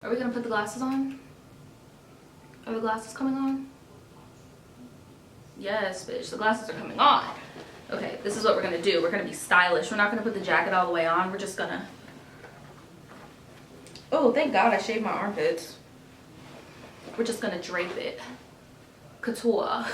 Are we gonna put the glasses on? Are the glasses coming on? Yes, bitch, the glasses are coming on. Okay, this is what we're gonna do. We're gonna be stylish. We're not gonna put the jacket all the way on. We're just gonna... Oh, thank God I shaved my armpits. We're just gonna drape it. Couture.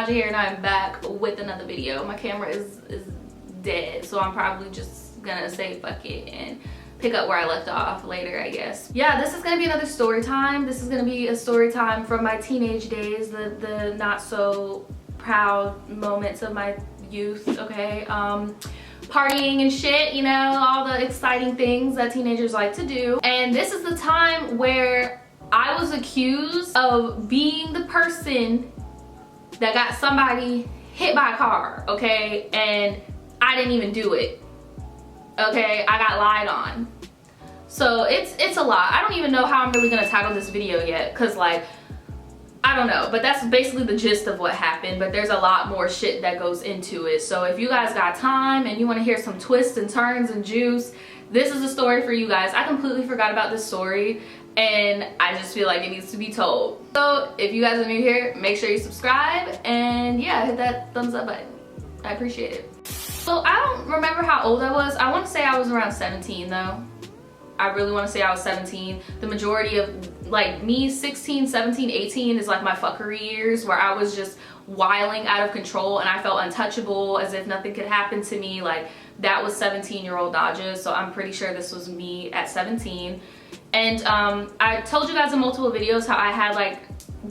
Here, and I'm back with another video. My camera is dead, so I'm probably just gonna say fuck it and pick up where I left off later, I guess. Yeah, this is gonna be another story time. This is gonna be a story time from my teenage days, the not so proud moments of my youth, okay? Partying and shit, you know, all the exciting things that teenagers like to do. And this is the time where I was accused of being the person that got somebody hit by a car, okay? And I didn't even do it, okay? I got lied on. So it's a lot. I don't even know how I'm really gonna title this video yet, because like, I don't know, but that's basically the gist of what happened, but there's a lot more shit that goes into it. So if you guys got time and you want to hear some twists and turns and juice, this is a story for you guys. I completely forgot about this story, and I just feel like it needs to be told. So if you guys are new here, make sure you subscribe, and yeah, hit that thumbs up button. I appreciate it. So I don't remember how old I was. I want to say I was around 17 though. I really want to say I was 17. The majority of like me, 16, 17, 18 is like my fuckery years, where I was just wilding out of control and I felt untouchable, as if nothing could happen to me. Like, that was 17-year-old Dodges. So I'm pretty sure this was me at 17. And I told you guys in multiple videos how I had like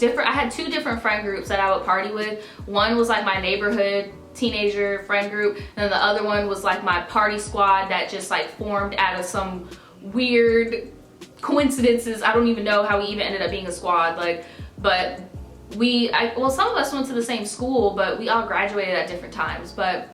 I had two different friend groups that I would party with. One was like my neighborhood teenager friend group, and the other one was like my party squad that just like formed out of some weird coincidences. I don't even know how we even ended up being a squad, like, but well, some of us went to the same school, but we all graduated at different times. But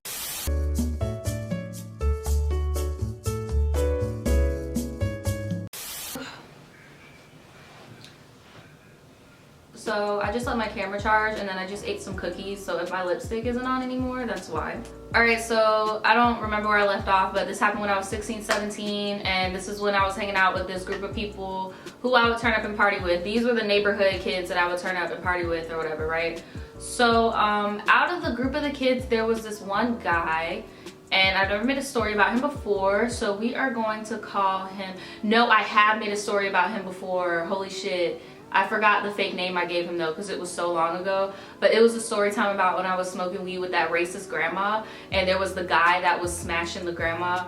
so I just let my camera charge, and then I just ate some cookies, so if my lipstick isn't on anymore, that's why. Alright, so I don't remember where I left off, but this happened when I was 16, 17, and this is when I was hanging out with this group of people who I would turn up and party with. These were the neighborhood kids that I would turn up and party with or whatever, right? So out of the group of the kids, there was this one guy, and I've never made a story about him before, so we are going to call him... No, I have made a story about him before. Holy shit. I forgot the fake name I gave him though, because it was so long ago. But it was a story time about when I was smoking weed with that racist grandma, and there was the guy that was smashing the grandma.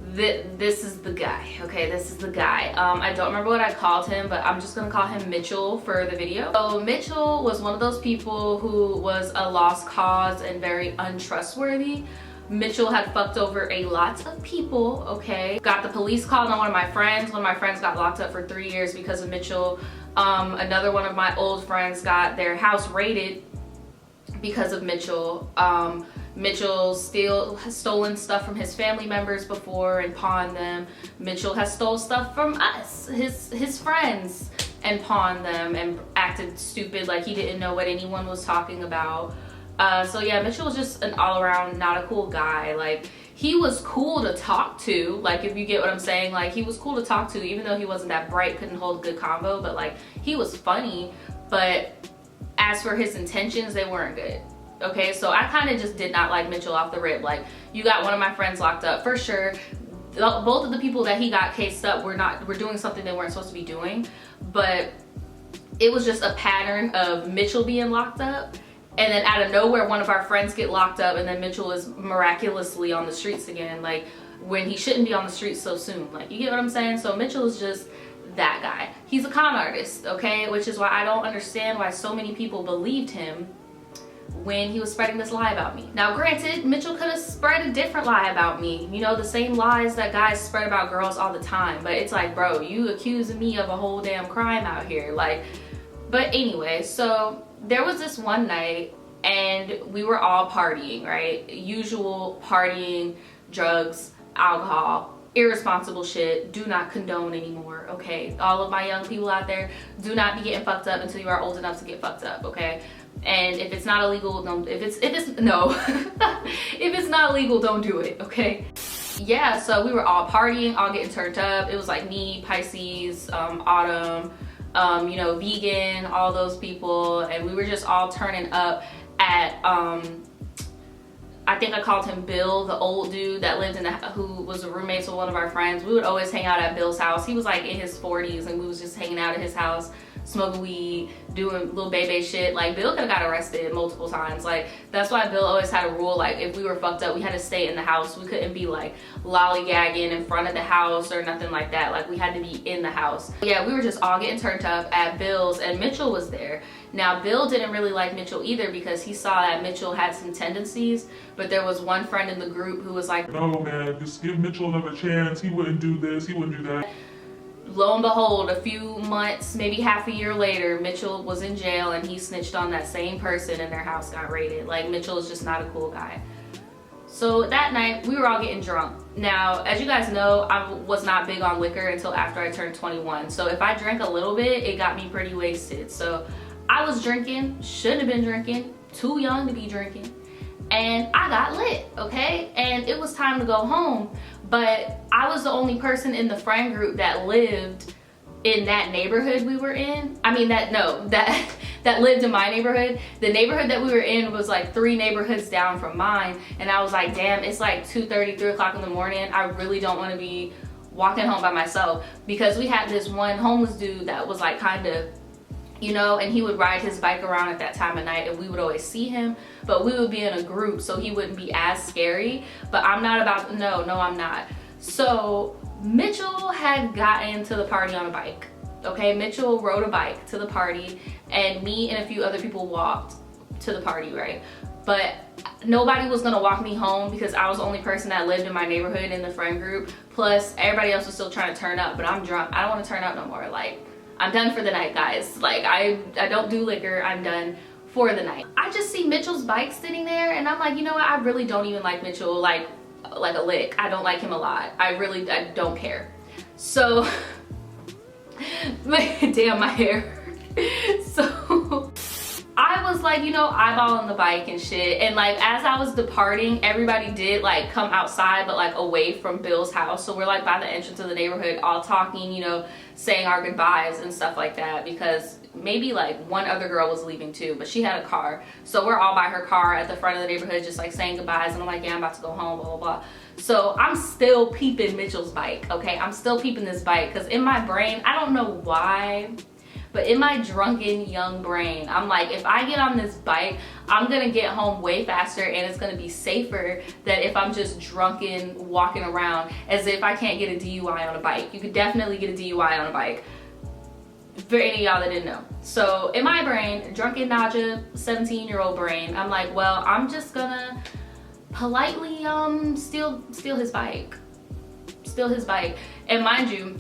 This is the guy, okay? This is the guy. I don't remember what I called him, but I'm just gonna call him Mitchell for the video. So Mitchell was one of those people who was a lost cause and very untrustworthy. Mitchell had fucked over a lot of people, okay? Got the police called on one of my friends. One of my friends got locked up for 3 years because of Mitchell. Another one of my old friends got their house raided because of Mitchell. Mitchell has stolen stuff from his family members before and pawned them. Mitchell has stole stuff from us, his friends, and pawned them and acted stupid like he didn't know what anyone was talking about. So yeah, Mitchell was just an all-around not a cool guy. Like, he was cool to talk to, like, if you get what I'm saying. Like, he was cool to talk to, even though he wasn't that bright, couldn't hold a good convo, but like, he was funny. But as for his intentions, they weren't good, okay? So I kind of just did not like Mitchell off the rip. Like, you got one of my friends locked up for sure. Both of the people that he got cased up were doing something they weren't supposed to be doing, but it was just a pattern of Mitchell being locked up, and then out of nowhere one of our friends get locked up, and then Mitchell is miraculously on the streets again, like, when he shouldn't be on the streets so soon. Like, you get what I'm saying? So Mitchell is just that guy. He's a con artist, okay? Which is why I don't understand why so many people believed him when he was spreading this lie about me. Now granted, Mitchell could have spread a different lie about me, you know, the same lies that guys spread about girls all the time, but it's like, bro, you accusing me of a whole damn crime out here, like. But anyway, so there was this one night and we were all partying, right? Usual partying, drugs, alcohol, irresponsible shit. Do not condone anymore, okay? All of my young people out there, do not be getting fucked up until you are old enough to get fucked up, okay? And if it's not illegal, don't, if it's no if it's not illegal, don't do it, okay? Yeah, so we were all partying, all getting turned up. It was like me, Pisces, Autumn, you know, vegan, all those people, and we were just all turning up at I think I called him Bill, the old dude that lived in who was a roommate with one of our friends. We would always hang out at Bill's house. He was like in his 40s, and we was just hanging out at his house, smoking weed, doing little baby shit. Like, Bill could have got arrested multiple times. Like, that's why Bill always had a rule, like, if we were fucked up, we had to stay in the house. We couldn't be like lollygagging in front of the house or nothing like that. Like, we had to be in the house. Yeah, we were just all getting turned up at Bill's, and Mitchell was there. Now, Bill didn't really like Mitchell either because he saw that Mitchell had some tendencies, but there was one friend in the group who was like, no man, just give Mitchell another chance. He wouldn't do this, he wouldn't do that. Lo and behold, a few months, maybe half a year later, Mitchell was in jail and he snitched on that same person and their house got raided. Like, Mitchell is just not a cool guy. So that night, we were all getting drunk. Now, as you guys know, I was not big on liquor until after I turned 21. So if I drank a little bit, it got me pretty wasted. So I was drinking, shouldn't have been drinking, too young to be drinking, and I got lit, okay? And it was time to go home, but I was the only person in the friend group that lived in that neighborhood we were in. I mean, that lived in my neighborhood. The neighborhood that we were in was like 3 neighborhoods down from mine, and I was like, damn, it's like 2:30, 3 o'clock in the morning. I really don't want to be walking home by myself, because we had this one homeless dude that was like kind of, you know, and he would ride his bike around at that time of night, and we would always see him, but we would be in a group, so he wouldn't be as scary. But I'm not about, no, I'm not. So Mitchell had gotten to the party on a bike, okay? Mitchell rode a bike to the party, and me and a few other people walked to the party, right? But nobody was gonna walk me home because I was the only person that lived in my neighborhood in the friend group. Plus, everybody else was still trying to turn up, but I'm drunk. I don't want to turn up no more. Like, I'm done for the night, guys. Like, I don't do liquor. I'm done for the night. I just see Mitchell's bike sitting there, and I'm like, you know what? I really don't even like Mitchell like a lick. I don't like him a lot. I don't care. So, damn, my hair. So I was like, you know, eyeballing the bike and shit, and like as I was departing, everybody did like come outside, but like away from Bill's house. So we're like by the entrance of the neighborhood, all talking, you know, saying our goodbyes and stuff like that, because maybe like one other girl was leaving too, but she had a car. So we're all by her car at the front of the neighborhood, just like saying goodbyes, and I'm like, yeah, I'm about to go home, blah, blah, blah. So I'm still peeping Mitchell's bike, okay? I'm still peeping this bike, because in my brain, I don't know why, but in my drunken young brain, I'm like, if I get on this bike, I'm gonna get home way faster, and it's gonna be safer than if I'm just drunken walking around as if I can't get a DUI on a bike. You could definitely get a DUI on a bike, for any of y'all that didn't know. So in my brain, drunken Naja, 17-year-old brain, I'm like, well, I'm just gonna politely steal his bike. Steal his bike. And mind you,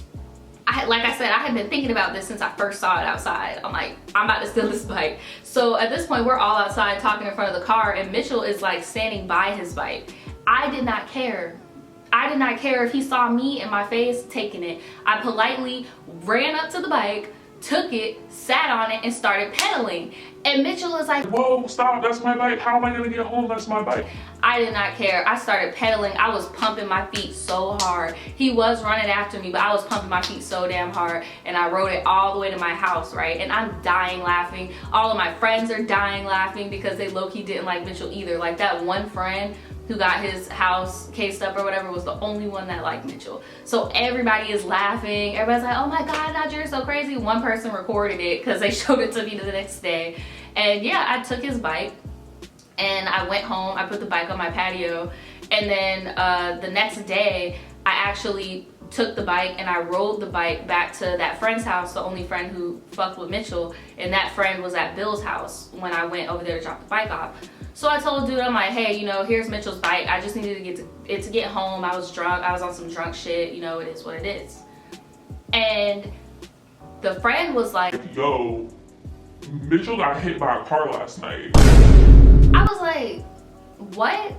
like I said, I had been thinking about this since I first saw it outside. I'm like, I'm about to steal this bike. So at this point, we're all outside talking in front of the car, and Mitchell is like standing by his bike. I did not care. I did not care if he saw me in my face taking it. I politely ran up to the bike, took it, sat on it, and started pedaling. And Mitchell is like, whoa, stop, that's my bike. How am I gonna get home? That's my bike. I did not care. I started pedaling. I was pumping my feet so hard. He was running after me, but I was pumping my feet so damn hard, and I rode it all the way to my house, right? And I'm dying laughing. All of my friends are dying laughing because they low-key didn't like Mitchell either. Like, that one friend who got his house cased up or whatever was the only one that liked Mitchell. So everybody is laughing. Everybody's like, oh my God, Naja, you're so crazy. One person recorded it because they showed it to me the next day. And yeah, I took his bike and I went home. I put the bike on my patio. And then the next day, I actually took the bike and I rode the bike back to that friend's house, the only friend who fucked with Mitchell. And that friend was at Bill's house when I went over there to drop the bike off. So I told dude, I'm like, hey, you know, here's Mitchell's bike. I just needed to get home. I was drunk. I was on some drunk shit. You know, it is what it is. And the friend was like, yo, Mitchell got hit by a car last night. I was like, what?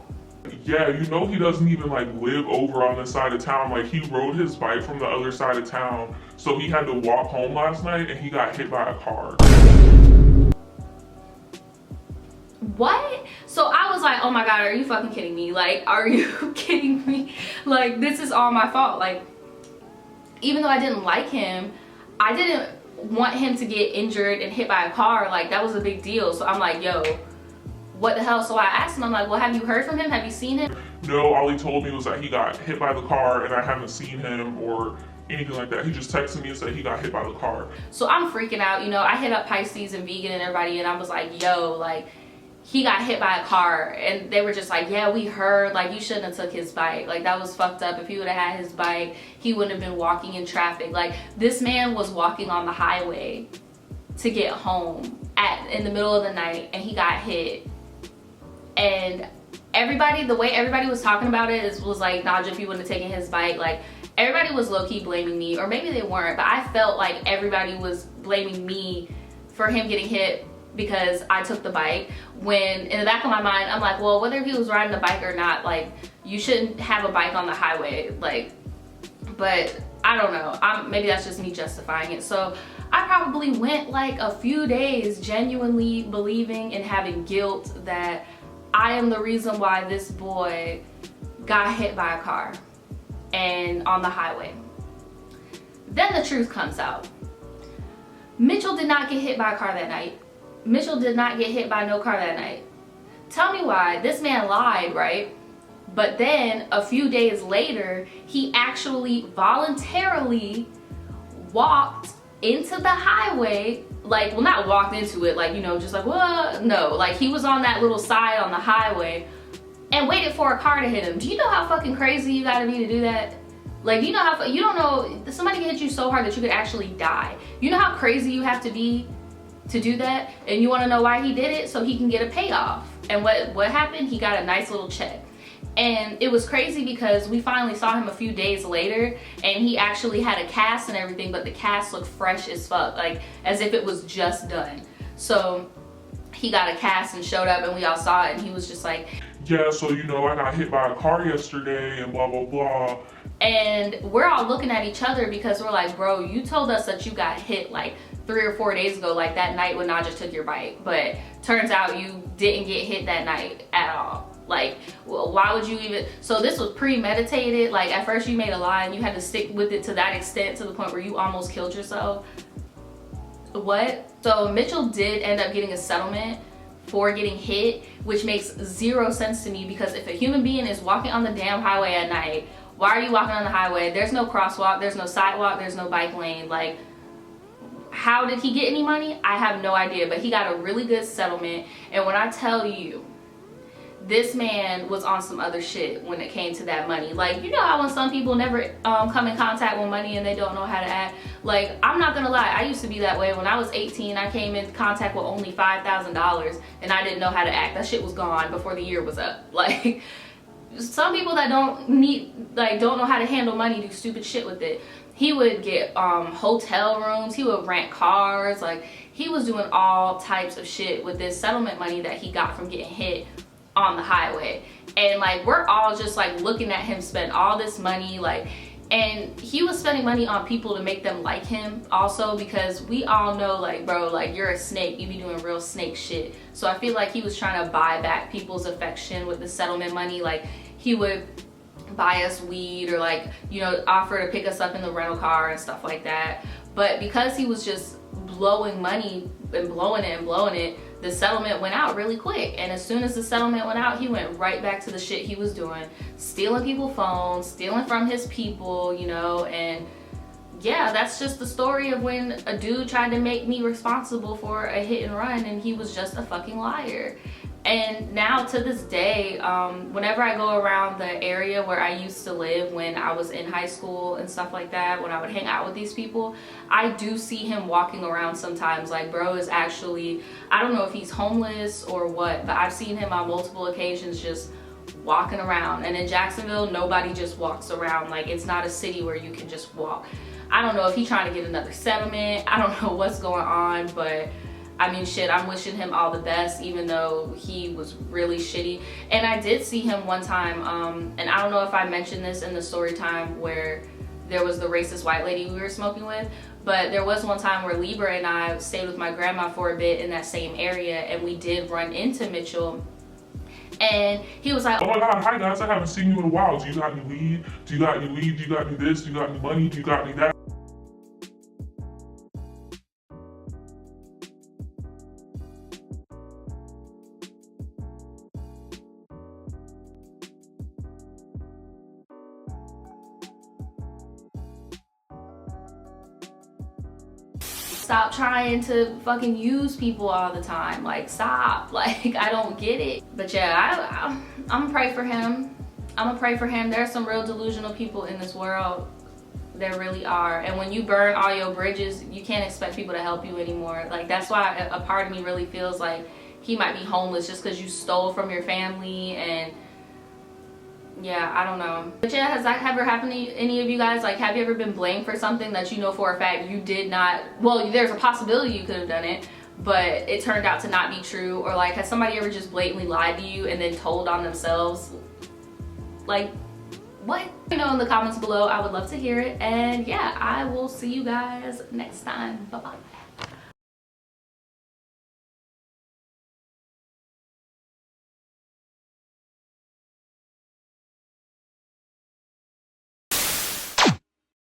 Yeah, you know he doesn't even like live over on this side of town. Like he rode his bike from the other side of town, so he had to walk home last night and he got hit by a car. What? So I was like, oh my god, are you fucking kidding me? Like, are you kidding me? Like, this is all my fault. Like, even though I didn't like him, I didn't want him to get injured and hit by a car. Like, that was a big deal. So I'm like, yo, what the hell? So I asked him, I'm like, well, have you heard from him? Have you seen him? No, all he told me was that he got hit by the car and I haven't seen him or anything like that. He just texted me and said he got hit by the car. So I'm freaking out. You know, I hit up Pisces and Vegan and everybody, and I was like, yo, like, he got hit by a car. And they were just like, yeah, we heard, like, you shouldn't have took his bike. Like, that was fucked up. If he would have had his bike, he wouldn't have been walking in traffic. Like, this man was walking on the highway to get home in the middle of the night, and he got hit. And everybody, the way everybody was talking about it was like, Naja, if you wouldn't have taken his bike, like, everybody was low-key blaming me, or maybe they weren't, but I felt like everybody was blaming me for him getting hit because I took the bike, when in the back of my mind, I'm like, well, whether he was riding the bike or not, like, you shouldn't have a bike on the highway, like, but I don't know, maybe that's just me justifying it. So I probably went like a few days genuinely believing and having guilt that I am the reason why this boy got hit by a car and on the highway. Then the truth comes out. Mitchell did not get hit by a car that night. Mitchell did not get hit by no car that night. Tell me why. This man lied, right? But then a few days later, he actually voluntarily walked into the highway, like, well, not walked into it, like, you know, just like, what? No, like, he was on that little side on the highway and waited for a car to hit him. Do you know how fucking crazy you gotta be to do that? Like, you know how, you don't know, somebody can hit you so hard that you could actually die. You know how crazy you have to be to do that? And you wanna know why he did it? So he can get a payoff. And what happened? He got a nice little check. And it was crazy because we finally saw him a few days later, and he actually had a cast and everything, but the cast looked fresh as fuck, like as if it was just done. So he got a cast and showed up, and we all saw it, and he was just like, yeah, so you know, I got hit by a car yesterday and blah blah blah. And we're all looking at each other because we're like, bro, you told us that you got hit like 3 or 4 days ago, like that night when Naja took your bike, but turns out you didn't get hit that night at all. Like, well, why would you even? So this was premeditated. Like, at first you made a lie and you had to stick with it to that extent, to the point where you almost killed yourself. What? So Mitchell did end up getting a settlement for getting hit, which makes zero sense to me, because if a human being is walking on the damn highway at night, why are you walking on the highway? There's no crosswalk, there's no sidewalk, there's no bike lane. Like, how did he get any money? I have no idea, but he got a really good settlement. And when I tell you, this man was on some other shit when it came to that money. Like, you know how when some people never come in contact with money and they don't know how to act? Like, I'm not gonna lie, I used to be that way. When I was 18, I came in contact with only $5,000 and I didn't know how to act. That shit was gone before the year was up. Like, some people that don't know how to handle money do stupid shit with it. He would get hotel rooms, he would rent cars, like, he was doing all types of shit with this settlement money that he got from getting hit on the highway. And like, we're all just like looking at him spend all this money, like, and he was spending money on people to make them like him also, because we all know, like, bro, like, you're a snake, you be doing real snake shit. So I feel like he was trying to buy back people's affection with the settlement money. Like, he would buy us weed, or like, you know, offer to pick us up in the rental car and stuff like that. But because he was just blowing money and blowing it, the settlement went out really quick. And as soon as the settlement went out, he went right back to the shit he was doing, stealing people's phones, stealing from his people, you know. And yeah, that's just the story of when a dude tried to make me responsible for a hit and run, and he was just a fucking liar. And now to this day, whenever I go around the area where I used to live when I was in high school and stuff like that, when I would hang out with these people, I do see him walking around sometimes. Like, bro is actually, I don't know if he's homeless or what, but I've seen him on multiple occasions just walking around. And in Jacksonville, nobody just walks around. Like, it's not a city where you can just walk. I don't know if he's trying to get another settlement. I don't know what's going on, but I mean, shit, I'm wishing him all the best, even though he was really shitty. And I did see him one time, and I don't know if I mentioned this in the story time where there was the racist white lady we were smoking with, but there was one time where Libra and I stayed with my grandma for a bit in that same area, and we did run into Mitchell. And he was like, oh my God, hi guys, I haven't seen you in a while. Do you got any weed? Do you got any weed? Do you got any this? Do you got any money? Do you got any that? stop trying to fucking use people all the time. Like, stop. Like, I don't get it. But yeah, I'm gonna pray for him. I'm gonna pray for him. There's some real delusional people in this world. There really are. And when you burn all your bridges, you can't expect people to help you anymore. Like, that's why a part of me really feels like he might be homeless just because you stole from your family. And yeah, I don't know. But yeah, has that ever happened to any of you guys? Like, have you ever been blamed for something that you know for a fact you did not, well, there's a possibility you could have done it, but it turned out to not be true? Or like, has somebody ever just blatantly lied to you and then told on themselves? Like, what? You know, in the comments below, I would love to hear it. And yeah, I will see you guys next time. Bye bye.